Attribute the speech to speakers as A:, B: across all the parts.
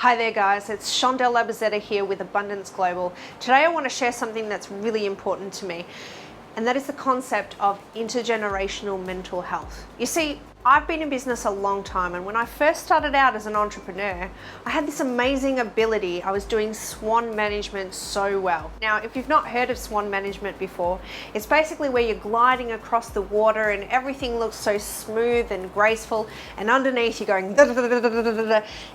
A: Hi there guys, it's Shondell Labazetta here with Abundance Global. Today I want to share something that's really important to me, and that is the concept of intergenerational mental health. You see, I've been in business a long time, and when I first started out as an entrepreneur, I had this amazing ability. I was doing swan management so well. Now, if you've not heard of swan management before, it's basically where you're gliding across the water and everything looks so smooth and graceful, and underneath you're going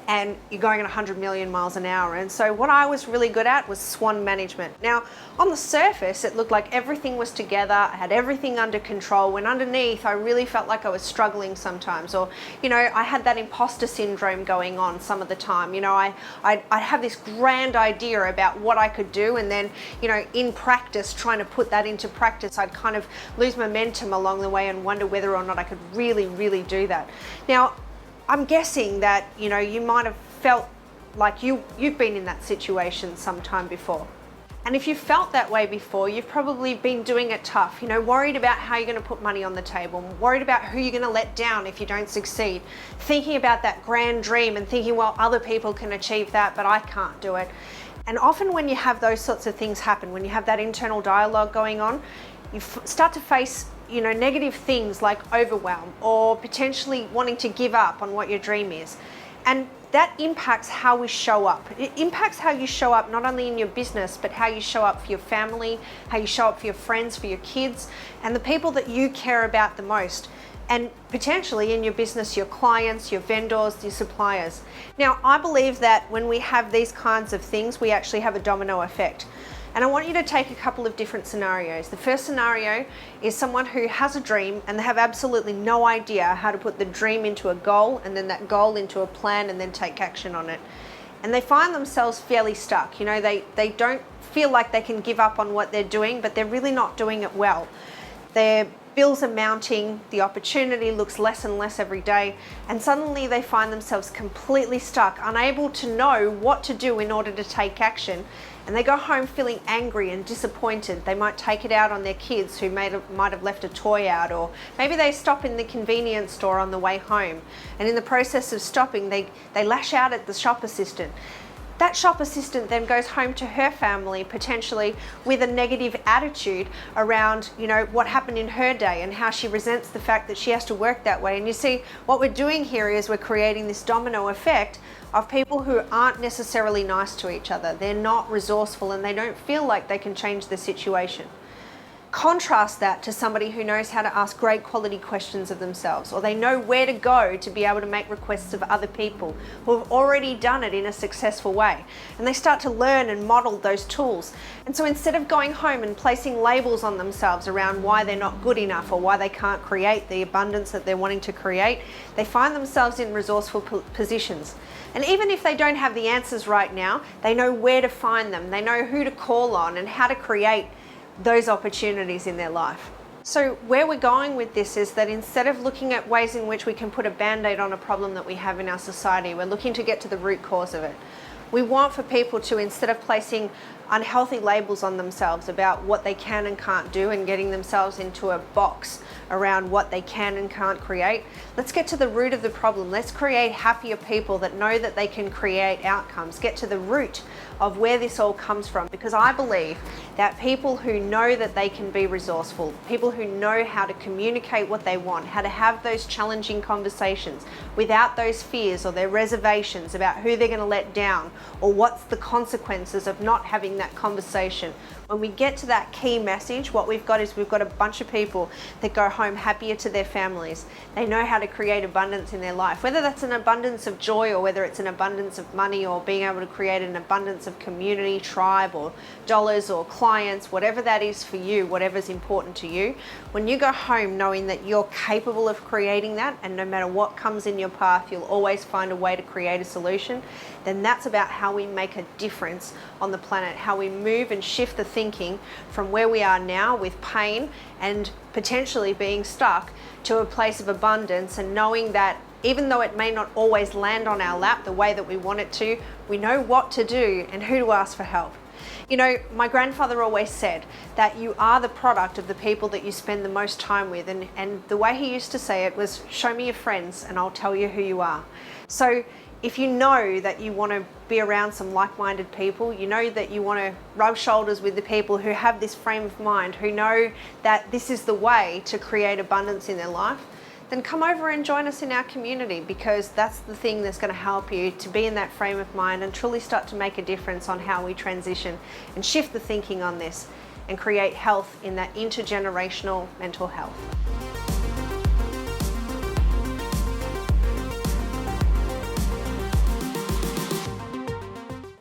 A: and you're going at 100 million miles an hour. And so what I was really good at was swan management. Now, on the surface, it looked like everything was together, I had everything under control, when underneath I really felt like I was struggling sometimes, or I had that imposter syndrome going on some of the time. I'd have this grand idea about what I could do, and then in practice, trying to put that into practice, I'd kind of lose momentum along the way and wonder whether or not I could really do that. Now, I'm guessing that you might have felt like you've been in that situation sometime before. And if you've felt that way before, you've probably been doing it tough, worried about how you're going to put money on the table, worried about who you're going to let down if you don't succeed, thinking about that grand dream and thinking, well, other people can achieve that, but I can't do it. And often when you have those sorts of things happen, when you have that internal dialogue going on, you start to face negative things like overwhelm or potentially wanting to give up on what your dream is. And that impacts how we show up. It impacts how you show up not only in your business, but how you show up for your family, how you show up for your friends, for your kids, and the people that you care about the most. And potentially in your business, your clients, your vendors, your suppliers. Now, I believe that when we have these kinds of things, we actually have a domino effect. And I want you to take a couple of different scenarios. The first scenario is someone who has a dream and they have absolutely no idea how to put the dream into a goal, and then that goal into a plan, and then take action on it. And they find themselves fairly stuck. They don't feel like they can give up on what they're doing, but they're really not doing it well. Their bills are mounting, the opportunity looks less and less every day, and suddenly they find themselves completely stuck, unable to know what to do in order to take action. And they go home feeling angry and disappointed. They might take it out on their kids who might have left a toy out, or maybe they stop in the convenience store on the way home. And in the process of stopping, they lash out at the shop assistant. That shop assistant then goes home to her family, potentially with a negative attitude around, what happened in her day and how she resents the fact that she has to work that way. And you see, what we're doing here is we're creating this domino effect of people who aren't necessarily nice to each other. They're not resourceful and they don't feel like they can change the situation. Contrast that to somebody who knows how to ask great quality questions of themselves, or they know where to go to be able to make requests of other people who have already done it in a successful way. And they start to learn and model those tools. And so instead of going home and placing labels on themselves around why they're not good enough or why they can't create the abundance that they're wanting to create, they find themselves in resourceful positions. And even if they don't have the answers right now, they know where to find them. They know who to call on and how to create those opportunities in their life. So where we're going with this is that instead of looking at ways in which we can put a band-aid on a problem that we have in our society, we're looking to get to the root cause of it. We want for people to, instead of placing unhealthy labels on themselves about what they can and can't do and getting themselves into a box around what they can and can't create, let's get to the root of the problem. Let's create happier people that know that they can create outcomes. Get to the root of where this all comes from, because I believe that people who know that they can be resourceful, people who know how to communicate what they want, how to have those challenging conversations without those fears or their reservations about who they're going to let down or what's the consequences of not having that conversation. When we get to that key message, what we've got is we've got a bunch of people that go home happier to their families. They know how to create abundance in their life, whether that's an abundance of joy or whether it's an abundance of money or being able to create an abundance of community, tribe, or dollars or clients, whatever that is for you, whatever's important to you. When you go home knowing that you're capable of creating that, and no matter what comes in your path, you'll always find a way to create a solution, then that's about how we make a difference on the planet, how we move and shift the thinking from where we are now with pain and potentially being stuck to a place of abundance, and knowing that even though it may not always land on our lap the way that we want it to, we know what to do and who to ask for help. My grandfather always said that you are the product of the people that you spend the most time with, and the way he used to say it was, show me your friends and I'll tell you who you are. So If you know that you want to be around some like-minded people, you know that you want to rub shoulders with the people who have this frame of mind, who know that this is the way to create abundance in their life, then come over and join us in our community, because that's the thing that's going to help you to be in that frame of mind and truly start to make a difference on how we transition and shift the thinking on this and create health in that intergenerational mental health.